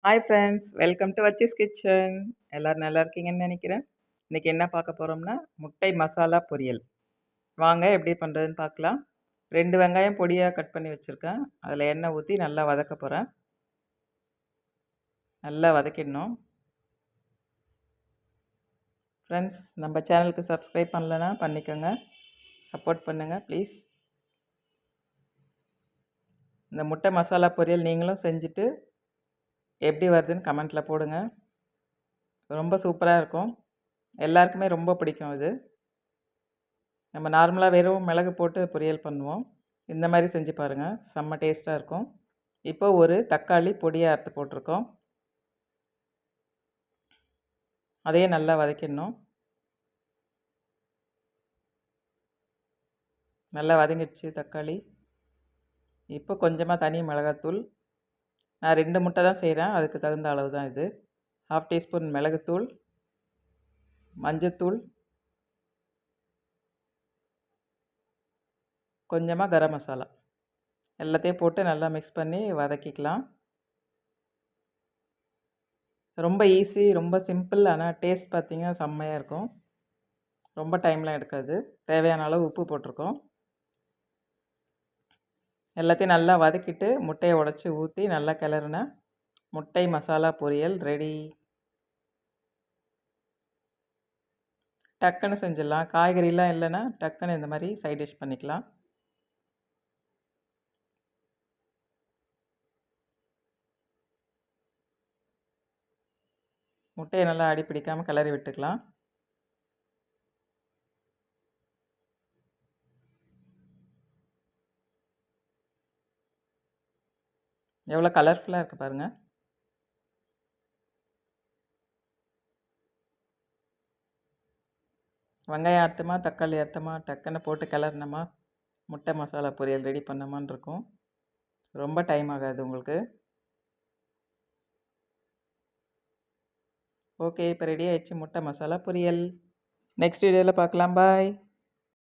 Hi friends, welcome to வச்சி skitchen. எல்லோரும் நல்லா இருக்கீங்கன்னு நினைக்கிறேன். இன்றைக்கி என்ன பார்க்க போகிறோம்னா முட்டை மசாலா பொரியல். வாங்க எப்படி பண்ணுறதுன்னு பார்க்கலாம். 2 வெங்காயம் பொடியாக கட் பண்ணி வச்சுருக்கேன். அதில் எண்ணெய் ஊற்றி நல்லா வதக்க போகிறேன். நல்லா வதக்கிடணும். ஃப்ரெண்ட்ஸ், நம்ம சேனலுக்கு சப்ஸ்கிரைப் பண்ணலைன்னா பண்ணிக்கோங்க. சப்போர்ட் பண்ணுங்கள் ப்ளீஸ். இந்த முட்டை மசாலா பொரியல் நீங்களும் செஞ்சுட்டு எப்படி வருதுன்னு கமெண்ட்டில் போடுங்க. ரொம்ப சூப்பராக இருக்கும். எல்லாருக்குமே ரொம்ப பிடிக்கும் இது. நம்ம நார்மலாக வெறும் மிளகு போட்டு பொரியல் பண்ணுவோம். இந்த மாதிரி செஞ்சு பாருங்கள், செம்ம டேஸ்ட்டாக இருக்கும். இப்போ ஒரு தக்காளி பொடியாக அறுத்து போட்டிருக்கோம். அதையே நல்லா வதக்கிடணும். நல்லா வதங்கிடுச்சு தக்காளி. இப்போ கொஞ்சமாக தனி மிளகாத்தூள். நான் 2 முட்டை தான் செய்கிறேன், அதுக்கு தகுந்த அளவு தான் இது. 1/2 டீஸ்பூன் மிளகுத்தூள், மஞ்சத்தூள், கொஞ்சமாக கரம் மசாலா எல்லாத்தையும் போட்டு நல்லா மிக்ஸ் பண்ணி வதக்கிக்கலாம். ரொம்ப ஈஸி, ரொம்ப சிம்பிள். ஆனால் டேஸ்ட் பார்த்திங்கன்னா செம்மையாக இருக்கும். ரொம்ப டைம்லாம் எடுக்காது. தேவையான அளவு உப்பு போட்டிருக்கோம். எல்லாத்தையும் நல்லா வதக்கிட்டு முட்டையை உடச்சி ஊற்றி நல்லா கிளறுன முட்டை மசாலா பொரியல் ரெடி. டக்குன்னு செஞ்சிடலாம். காய்கறிலாம் இல்லைன்னா டக்குன்னு இந்த மாதிரி சைட் டிஷ் பண்ணிக்கலாம். முட்டையை நல்லா அடி பிடிக்காமல் கிளறி விட்டுக்கலாம். எவ்வளோ கலர்ஃபுல்லாக இருக்குது பாருங்கள். வெங்காயம் அறுத்தமா, தக்காளி அறுத்தமா, டக்குன்னு போட்டு கிளறினோமா, முட்டை மசாலா பொரியல் ரெடி பண்ணமான்னு இருக்கும். ரொம்ப டைம் ஆகாது உங்களுக்கு. ஓகே, இப்போ ரெடி ஆயிடுச்சு முட்டை மசாலா பொரியல். நெக்ஸ்ட் வீடியோவில் பார்க்கலாம். பாய்.